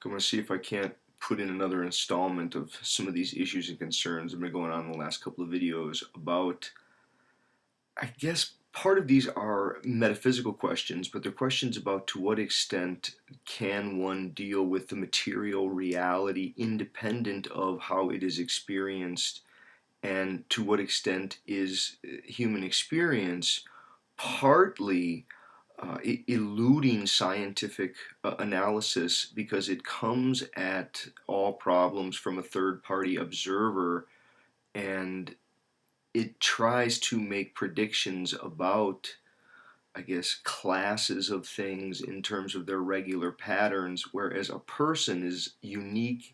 I'm going to see if I can't put in another installment of some of these issues and concerns that have been going on in the last couple of videos about, I guess part of these are metaphysical questions, but they're questions about to what extent can one deal with the material reality independent of how it is experienced, and to what extent is human experience partly eluding scientific analysis because it comes at all problems from a third party observer, and it tries to make predictions about, I guess, classes of things in terms of their regular patterns, whereas a person is unique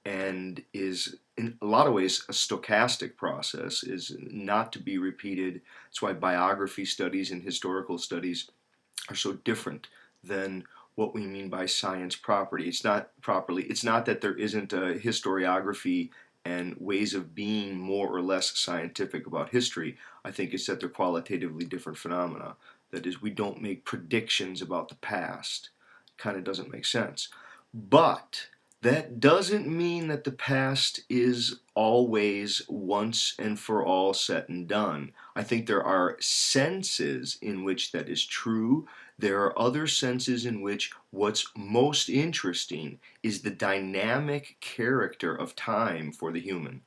and is in a lot of ways a stochastic process, is not to be repeated. That's why biography studies and historical studies are so different than what we mean by science property. It's not that there isn't a historiography and ways of being more or less scientific about history. I think it's that they're qualitatively different phenomena. That is, we don't make predictions about the past. Kind of doesn't make sense. But that doesn't mean that the past is always once and for all said and done. I think there are senses in which that is true. There are other senses in which what's most interesting is the dynamic character of time for the human.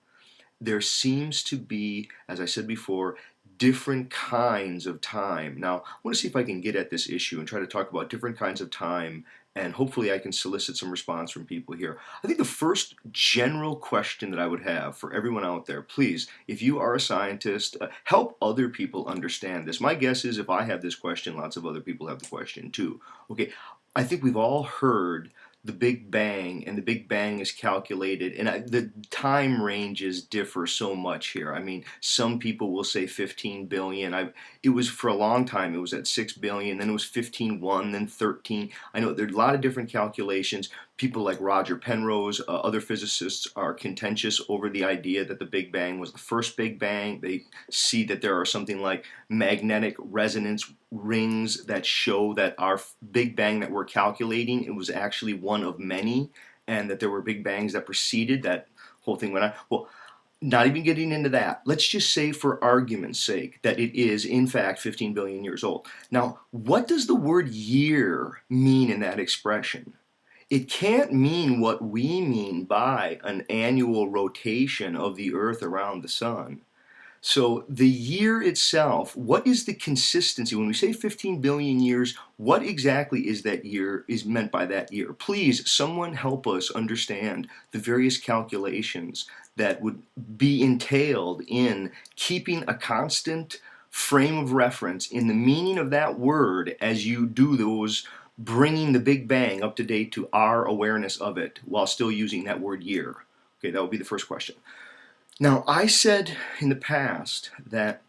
There seems to be, as I said before, different kinds of time. Now, I want to see if I can get at this issue and try to talk about different kinds of time, and hopefully I can solicit some response from people here. I think the first general question that I would have for everyone out there, please, if you are a scientist, help other people understand this. My guess is if I have this question, lots of other people have the question too. Okay, I think we've all heard the Big Bang, and the Big Bang is calculated, and the time ranges differ so much here. I mean, some people will say 15 billion. It was for a long time, it was at 6 billion, then it was 15.1, then 13. I know there are a lot of different calculations. People like Roger Penrose, other physicists, are contentious over the idea that the Big Bang was the first Big Bang. They see that there are something like magnetic resonance rings that show that our Big Bang that we're calculating, it was actually one of many, and that there were Big Bangs that preceded that whole thing went on. Well, not even getting into that. Let's just say, for argument's sake, that it is in fact 15 billion years old. Now, what does the word year mean in that expression? It can't mean what we mean by an annual rotation of the Earth around the sun. So the year itself, what is the consistency? When we say 15 billion years, what exactly is that year, is meant by that year? Please, someone help us understand the various calculations that would be entailed in keeping a constant frame of reference in the meaning of that word as you do those, bringing the Big Bang up to date to our awareness of it while still using that word year. Okay, that would be the first question. Now, I said in the past that,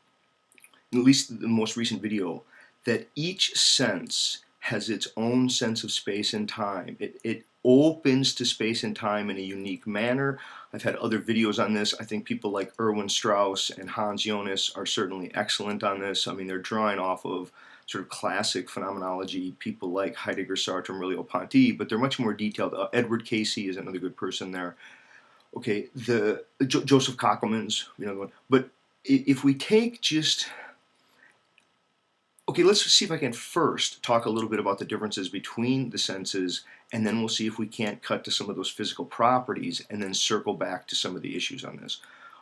at least the most recent video, that each sense has its own sense of space and time. It opens to space and time in a unique manner. I've had other videos on this. I think people like Erwin Strauss and Hans Jonas are certainly excellent on this. I mean, they're drawing off of sort of classic phenomenology, people like Heidegger, Sartre, and Merleau-Ponty, but they're much more detailed. Edward Casey is another good person there. Okay, the Joseph Kockelman's, but if we take just, okay, let's see if I can first talk a little bit about the differences between the senses, and then we'll see if we can't cut to some of those physical properties and then circle back to some of the issues on this.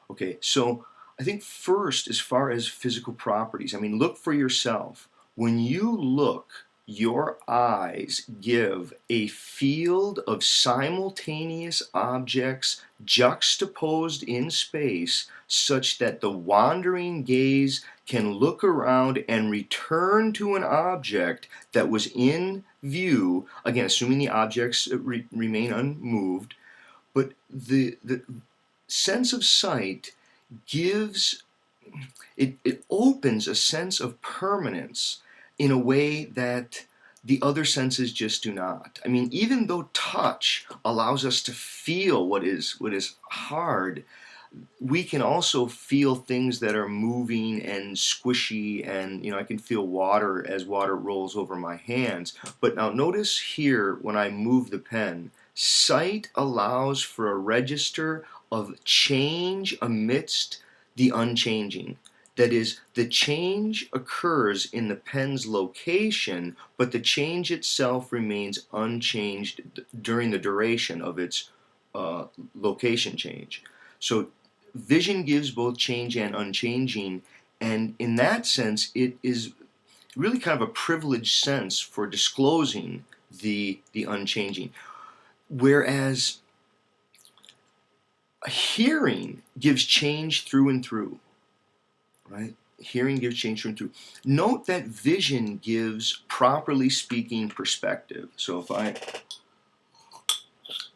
Okay, so I think first, as far as physical properties, I mean, look for yourself. When you look, your eyes give a field of simultaneous objects juxtaposed in space such that the wandering gaze can look around and return to an object that was in view, again, assuming the objects remain unmoved. But the sense of sight gives, it opens a sense of permanence in a way that the other senses just do not. I mean, even though touch allows us to feel what is hard, we can also feel things that are moving and squishy, and I can feel water as water rolls over my hands. But now notice here, when I move the pen, sight allows for a register of change amidst the unchanging. That is, the change occurs in the pen's location, but the change itself remains unchanged during the duration of its location change. So vision gives both change and unchanging, and in that sense, it is really kind of a privileged sense for disclosing the unchanging. Whereas hearing gives change through and through, right? Hearing gives change through and through. Note that vision gives, properly speaking, perspective. So if I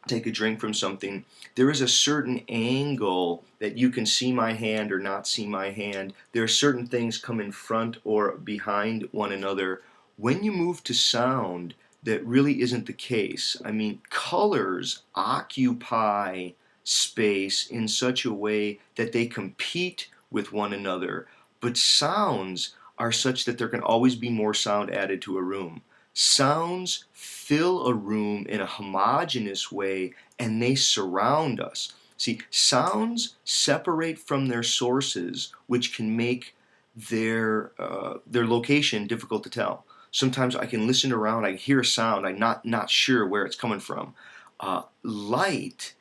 take a drink from something, there is a certain angle that you can see my hand or not see my hand. There are certain things come in front or behind one another. When you move to sound, that really isn't the case. I mean, colors occupy space in such a way that they compete with one another, but sounds are such that there can always be more sound added to a room. Sounds fill a room in a homogeneous way, and they surround us. See, sounds separate from their sources, which can make their location difficult to tell. Sometimes I can listen around, I hear a sound, I'm not sure where it's coming from. Light,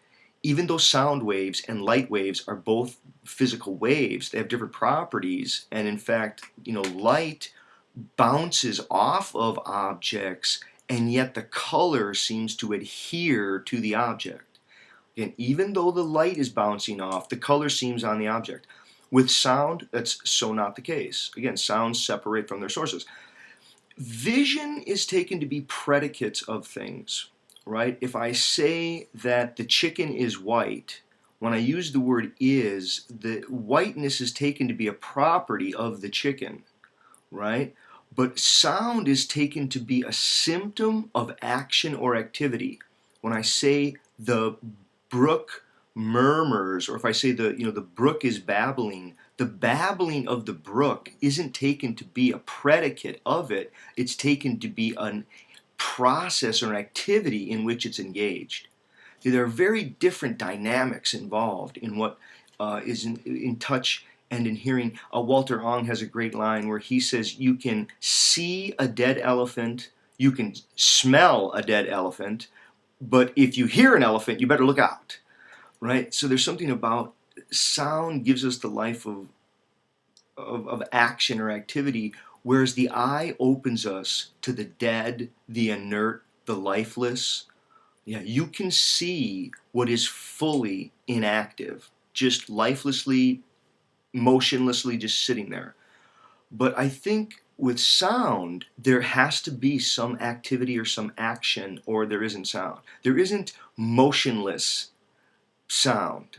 even though sound waves and light waves are both physical waves, they have different properties, and in fact, light bounces off of objects, and yet the color seems to adhere to the object. Again, even though the light is bouncing off, the color seems on the object. With sound, that's so not the case. Again, sounds separate from their sources. Vision is taken to be predicates of things, right? If I say that the chicken is white, when I use the word is, the whiteness is taken to be a property of the chicken, right? But sound is taken to be a symptom of action or activity. When I say the brook murmurs, or if I say the brook is babbling, the babbling of the brook isn't taken to be a predicate of it. It's taken to be a process or an activity in which it's engaged. See, there are very different dynamics involved in what is in touch and in hearing. Walter Ong has a great line where he says, you can see a dead elephant, you can smell a dead elephant, but if you hear an elephant, you better look out, right? So there's something about sound gives us the life of action or activity, whereas the eye opens us to the dead, the inert, the lifeless. Yeah, you can see what is fully inactive, just lifelessly, motionlessly just sitting there. But I think with sound, there has to be some activity or some action, or there isn't sound. There isn't motionless sound.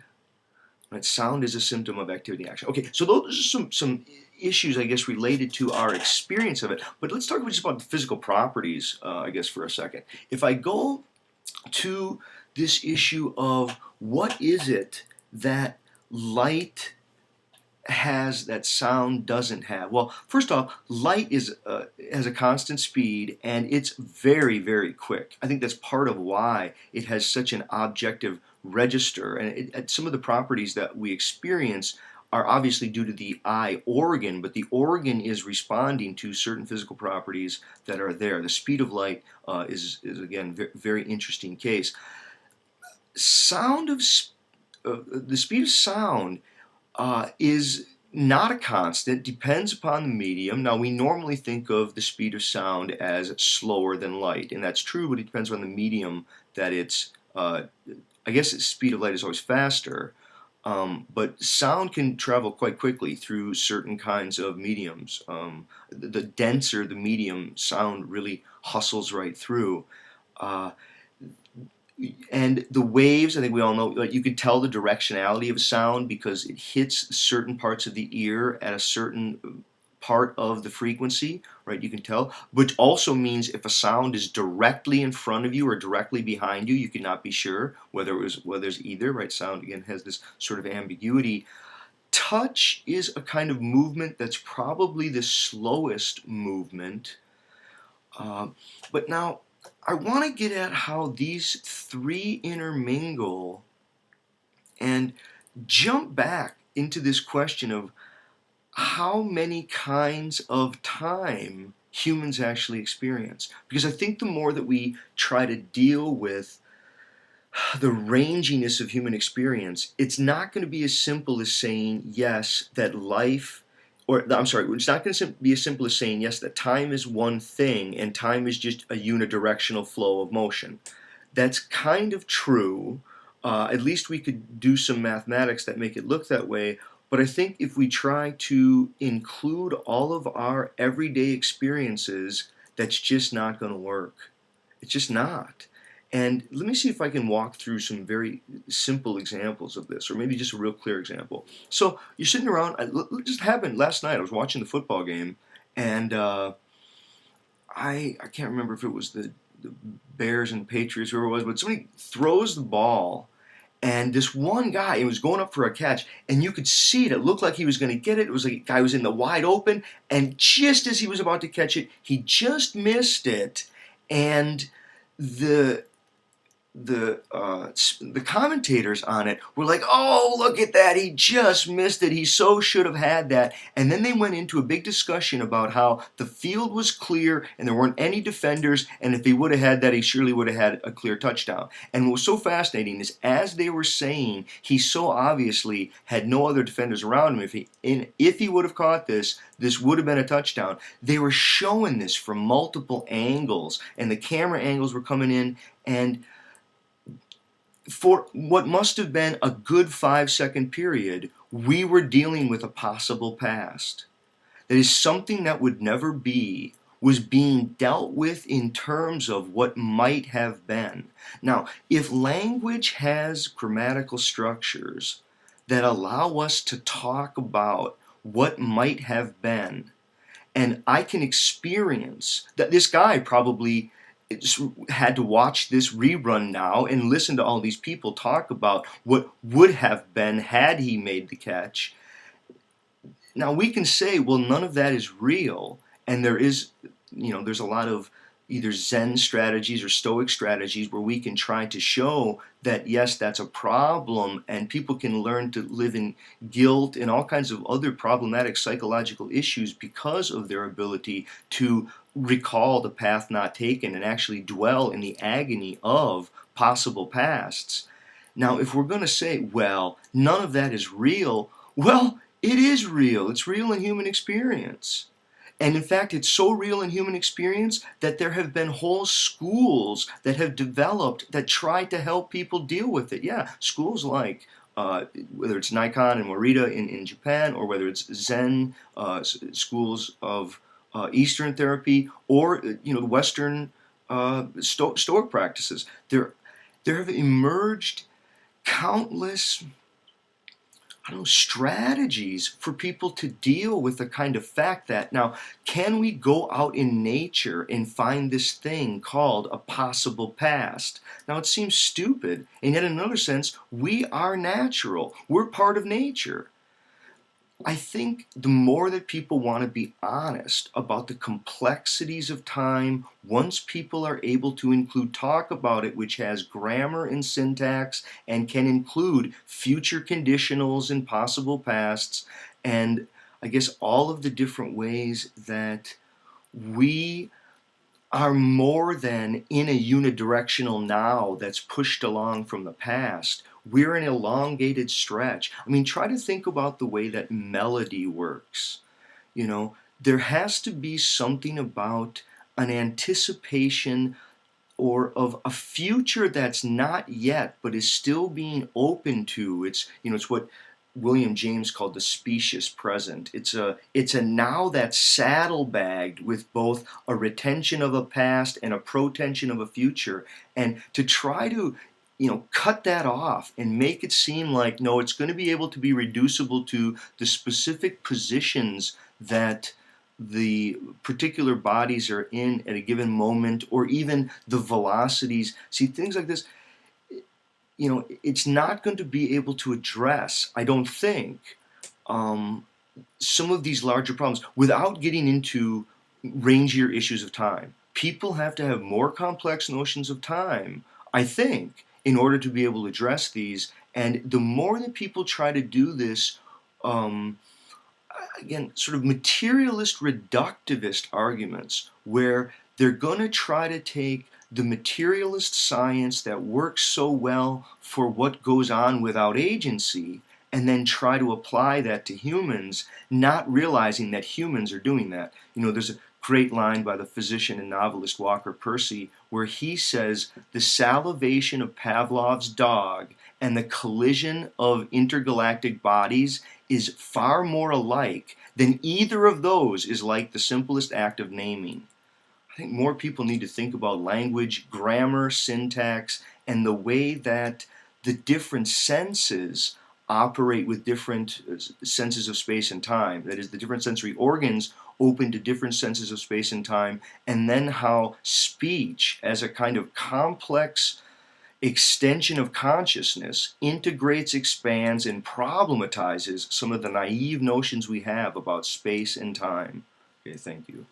Right? Sound is a symptom of activity and action. Okay, so those are some issues, I guess, related to our experience of it. But let's talk just about the physical properties, I guess, for a second. If I go to this issue of what is it that light has that sound doesn't have. Well, first off, light has a constant speed, and it's very, very quick. I think that's part of why it has such an objective register, and some of the properties that we experience are obviously due to the eye organ, but the organ is responding to certain physical properties that are there. The speed of light is again very interesting case. The speed of sound is not a constant, depends upon the medium. Now, we normally think of the speed of sound as slower than light, and that's true, but it depends on the medium that it's, I guess the speed of light is always faster, but sound can travel quite quickly through certain kinds of mediums. The denser the medium, sound really hustles right through. And the waves, I think we all know, you can tell the directionality of sound because it hits certain parts of the ear at a certain part of the frequency, right? You can tell, which also means if a sound is directly in front of you or directly behind you, you cannot be sure whether it's either, right? Sound again has this sort of ambiguity. Touch is a kind of movement that's probably the slowest movement. But now I want to get at how these three intermingle and jump back into this question of how many kinds of time humans actually experience. Because I think the more that we try to deal with the ranginess of human experience, it's not going to be as simple as saying yes, that life, or I'm sorry, it's not going to be as simple as saying yes, that time is one thing and time is just a unidirectional flow of motion. That's kind of true. At least we could do some mathematics that make it look that way. But I think if we try to include all of our everyday experiences, that's just not going to work. It's just not. And let me see if I can walk through some very simple examples of this, or maybe just a real clear example. So you're sitting around, it just happened last night. I was watching the football game, and I can't remember if it was the Bears and Patriots, whoever it was, but somebody throws the ball, and this one guy, he was going up for a catch, and you could see it. It looked like he was going to get it. It was like a guy was in the wide open, and just as he was about to catch it, he just missed it, and the commentators on it were like, "Oh, look at that! He just missed it. He so should have had that." And then they went into a big discussion about how the field was clear and there weren't any defenders, and if he would have had that, he surely would have had a clear touchdown. And what was so fascinating is, as they were saying, he so obviously had no other defenders around him. If he would have caught this would have been a touchdown. They were showing this from multiple angles, and the camera angles were coming in, and for what must have been a good 5-second period, we were dealing with a possible past. That is, something that would never be was being dealt with in terms of what might have been. Now, if language has grammatical structures that allow us to talk about what might have been, and I can experience that this guy probably had to watch this rerun now and listen to all these people talk about what would have been had he made the catch. Now we can say, well, none of that is real, and there's a lot of either Zen strategies or Stoic strategies where we can try to show that yes, that's a problem, and people can learn to live in guilt and all kinds of other problematic psychological issues because of their ability to recall the path not taken and actually dwell in the agony of possible pasts. Now, if we're going to say, well, none of that is real, well, it is real. It's real in human experience. And in fact, it's so real in human experience that there have been whole schools that have developed that try to help people deal with it. Yeah, schools like whether it's Nikon and Morita in Japan, or whether it's Zen schools of Eastern therapy, or the Western Stoic practices. There have emerged countless strategies for people to deal with the kind of fact that, now, can we go out in nature and find this thing called a possible past? Now, it seems stupid, and yet in another sense, we are natural. We're part of nature. I think the more that people want to be honest about the complexities of time, once people are able to include talk about it, which has grammar and syntax and can include future conditionals and possible pasts, and I guess all of the different ways that we are more than in a unidirectional now that's pushed along from the past. We're an elongated stretch. I mean, try to think about the way that melody works. There has to be something about an anticipation or of a future that's not yet, but is still being open to. It's what William James called the specious present. It's a now that's saddlebagged with both a retention of a past and a protension of a future. And to try to cut that off and make it seem like, no, it's going to be able to be reducible to the specific positions that the particular bodies are in at a given moment, or even the velocities. See, things like this, it's not going to be able to address, I don't think, um, some of these larger problems without getting into rangier issues of time. People have to have more complex notions of time, I think, in order to be able to address these. And the more that people try to do this, um, again, sort of materialist reductivist arguments, where they're going to try to take the materialist science that works so well for what goes on without agency and then try to apply that to humans, not realizing that humans are doing that. There's a great line by the physician and novelist Walker Percy where he says the salivation of Pavlov's dog and the collision of intergalactic bodies is far more alike than either of those is like the simplest act of naming. I think more people need to think about language, grammar, syntax, and the way that the different senses operate with different senses of space and time. That is, the different sensory organs open to different senses of space and time, and then how speech, as a kind of complex extension of consciousness, integrates, expands, and problematizes some of the naive notions we have about space and time. Okay, thank you.